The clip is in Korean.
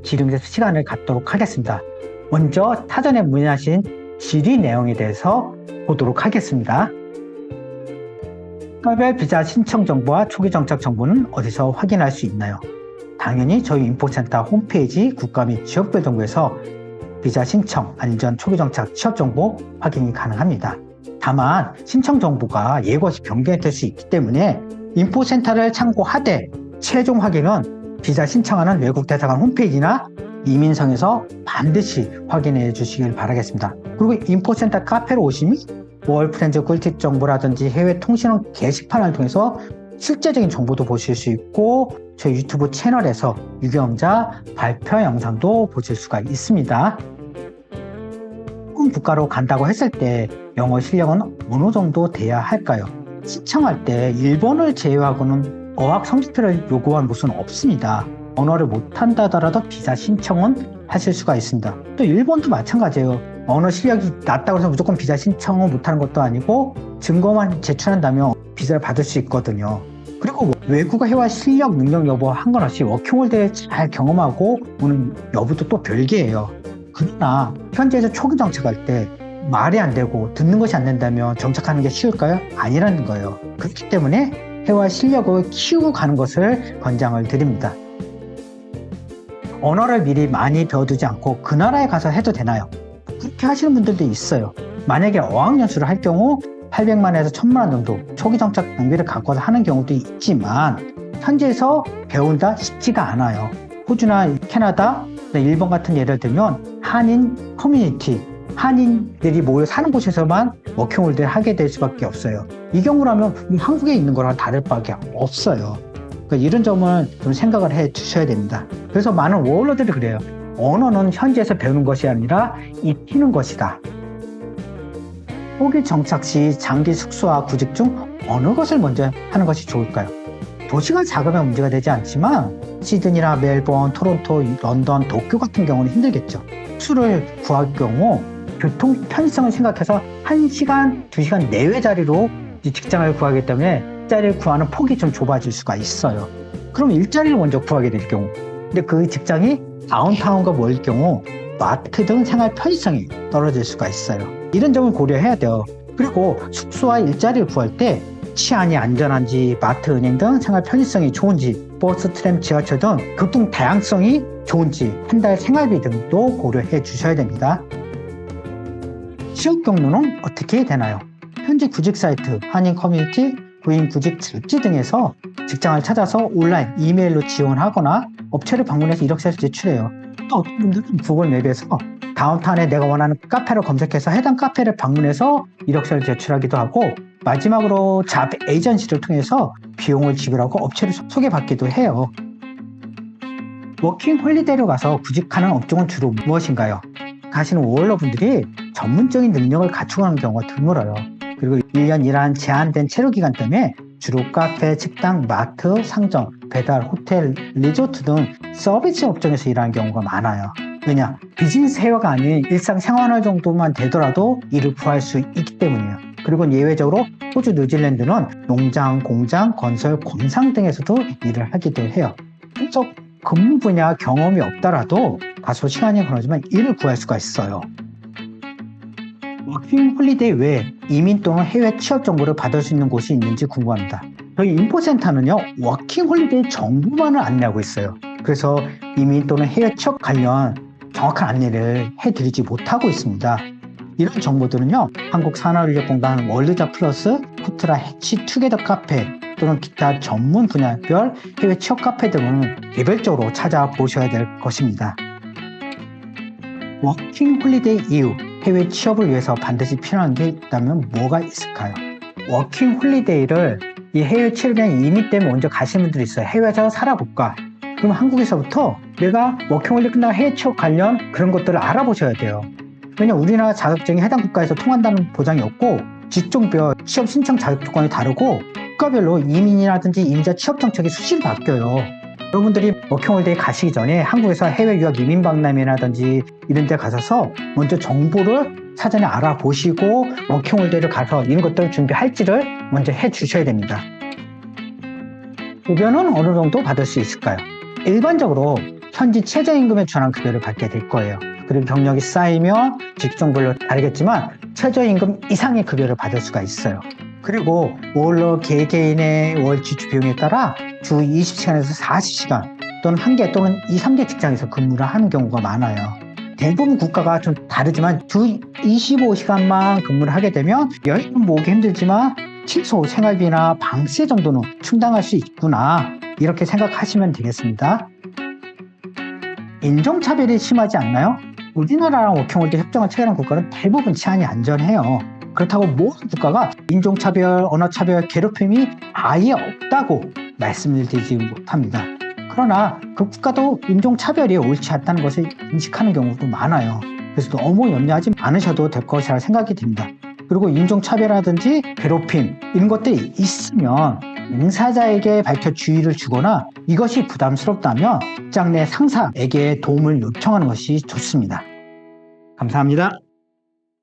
기름에서 시간을 갖도록 하겠습니다. 먼저 사전에 문의하신 질의 내용에 대해서 보도록 하겠습니다. 국가별 비자 신청 정보와 초기 정착 정보는 어디서 확인할 수 있나요? 당연히 저희 인포센터 홈페이지 국가 및 지역별 정보에서 비자 신청, 안전, 초기 정착, 취업 정보 확인이 가능합니다. 다만 신청 정보가 예고 없이 변경될 수 있기 때문에 인포센터를 참고하되 최종 확인은 비자 신청하는 외국 대사관 홈페이지나 이민성에서 반드시 확인해 주시길 바라겠습니다. 그리고 인포센터 카페로 오시면 월프렌즈 꿀팁 정보라든지 해외 통신원 게시판을 통해서 실제적인 정보도 보실 수 있고 저희 유튜브 채널에서 유경험자 발표 영상도 보실 수가 있습니다. 한국 국가로 간다고 했을 때 영어 실력은 어느 정도 돼야 할까요? 신청할 때 일본을 제외하고는 어학 성적표를 요구한 곳은 없습니다. 언어를 못한다 하더라도 비자 신청은 하실 수가 있습니다. 또 일본도 마찬가지예요. 언어 실력이 낮다고 해서 무조건 비자 신청을 못하는 것도 아니고 증거만 제출한다면 비자를 받을 수 있거든요. 그리고 외국어 회화 실력, 능력 여부 상관없이 워킹홀리데이를 잘 경험하고 오는 여부도 또 별개예요. 그러나 현지에서 초기 정착할 때 말이 안 되고 듣는 것이 안 된다면 정착하는 게 쉬울까요? 아니라는 거예요. 그렇기 때문에 회화 실력을 키우고 가는 것을 권장을 드립니다. 언어를 미리 많이 배워두지 않고 그 나라에 가서 해도 되나요? 그렇게 하시는 분들도 있어요. 만약에 어학연수를 할 경우 800만에서 1000만 원 정도 초기 정착 장비를 갖고 와서 하는 경우도 있지만 현지에서 배운다 쉽지가 않아요. 호주나 캐나다, 일본 같은 예를 들면 한인 커뮤니티, 한인들이 모여 사는 곳에서만 워킹홀리데이를 하게 될 수밖에 없어요. 이 경우라면 한국에 있는 거랑 다를 바밖에 없어요. 그러니까 이런 점을 좀 생각을 해 주셔야 됩니다. 그래서 많은 워홀러들이 그래요. 언어는 현지에서 배우는 것이 아니라 익히는 것이다. 초기 정착 시 장기 숙소와 구직 중 어느 것을 먼저 하는 것이 좋을까요? 도시가 작으면 문제가 되지 않지만 시드니나 멜번, 토론토, 런던, 도쿄 같은 경우는 힘들겠죠. 숙소를 구할 경우 교통 편의성을 생각해서 1시간, 2시간 내외 자리로 직장을 구하기 때문에 일자리를 구하는 폭이 좀 좁아질 수가 있어요. 그럼 일자리를 먼저 구하게 될 경우 근데 그 직장이 다운타운과 멀 경우 마트 등 생활 편의성이 떨어질 수가 있어요. 이런 점을 고려해야 돼요. 그리고 숙소와 일자리를 구할 때 치안이 안전한지, 마트, 은행 등 생활 편의성이 좋은지, 버스, 트램, 지하철 등 교통 다양성이 좋은지, 한 달 생활비 등도 고려해 주셔야 됩니다. 취업 경로는 어떻게 되나요? 현지 구직 사이트, 한인 커뮤니티, 구인 구직 잡지 등에서 직장을 찾아서 온라인, 이메일로 지원하거나 업체를 방문해서 이력서를 제출해요. 또 어떤 분들은 구글 맵에서 다운타운에 내가 원하는 카페를 검색해서 해당 카페를 방문해서 이력서를 제출하기도 하고 마지막으로 잡 에이전시를 통해서 비용을 지불하고 업체를 소개받기도 해요. 워킹 홀리데이로 가서 구직하는 업종은 주로 무엇인가요? 가시는 워홀러분들이 전문적인 능력을 갖추고 가는 경우가 드물어요. 그리고 1년 일한 제한된 체류 기간 때문에 주로 카페, 식당, 마트, 상점, 배달, 호텔, 리조트 등 서비스 업종에서 일하는 경우가 많아요. 왜냐? 비즈니스 회화가 아닌 일상생활 정도만 되더라도 일을 구할 수 있기 때문이에요. 그리고 예외적으로 호주, 뉴질랜드는 농장, 공장, 건설, 광산 등에서도 일을 하기도 해요. 그래서 근무 분야 경험이 없더라도 다소 시간이 걸리지만 일을 구할 수가 있어요. 워킹 홀리데이 외에 이민 또는 해외 취업 정보를 받을 수 있는 곳이 있는지 궁금합니다. 저희 인포센터는요, 워킹 홀리데이 정보만을 안내하고 있어요. 그래서 이민 또는 해외 취업 관련 정확한 안내를 해드리지 못하고 있습니다. 이런 정보들은요, 한국산업인력공단 월드잡 플러스, 쿠트라 해치 투게더 카페 또는 기타 전문 분야별 해외 취업 카페 등은 개별적으로 찾아보셔야 될 것입니다. 워킹 홀리데이 이후 해외 취업을 위해서 반드시 필요한 게 있다면 뭐가 있을까요? 워킹 홀리데이를 이 해외 취업이나 이민 때문에 먼저 가시는 분들이 있어요. 해외에서 살아볼까? 그럼 한국에서부터 내가 워킹 홀리데이 끝나고 해외 취업 관련 그런 것들을 알아보셔야 돼요. 왜냐면 우리나라 자격증이 해당 국가에서 통한다는 보장이 없고 직종별 취업 신청 자격 조건이 다르고 국가별로 이민이라든지 임자 취업 정책이 수시로 바뀌어요. 여러분들이 워킹홀리데이 가시기 전에 한국에서 해외 유학 이민 박람회라든지 이런 데 가셔서 먼저 정보를 사전에 알아보시고 워킹홀리데이를 가서 이런 것들을 준비할지를 먼저 해 주셔야 됩니다. 급여는 어느 정도 받을 수 있을까요? 일반적으로 현지 최저임금에 준한 급여를 받게 될 거예요. 그리고 경력이 쌓이면 직종별로 다르겠지만 최저임금 이상의 급여를 받을 수가 있어요. 그리고 월로 개개인의 월 지출 비용에 따라 주 20시간에서 40시간 또는 1개 또는 2, 3개 직장에서 근무를 하는 경우가 많아요. 대부분 국가가 좀 다르지만 주 25시간만 근무를 하게 되면 여유는 모으기 힘들지만 최소 생활비나 방세 정도는 충당할 수 있구나, 이렇게 생각하시면 되겠습니다. 인종차별이 심하지 않나요? 우리나라랑 워킹홀리데이 협정을 체결한 국가는 대부분 치안이 안전해요. 그렇다고 모든 국가가 인종차별, 언어차별, 괴롭힘이 아예 없다고 말씀을 드리지 못합니다. 그러나 그 국가도 인종차별이 옳지 않다는 것을 인식하는 경우도 많아요. 그래서 너무 염려하지 않으셔도 될 것이라 생각이 듭니다. 그리고 인종차별이라든지 괴롭힘 이런 것들이 있으면 응사자에게 밝혀 주의를 주거나 이것이 부담스럽다면 직장 내 상사에게 도움을 요청하는 것이 좋습니다. 감사합니다.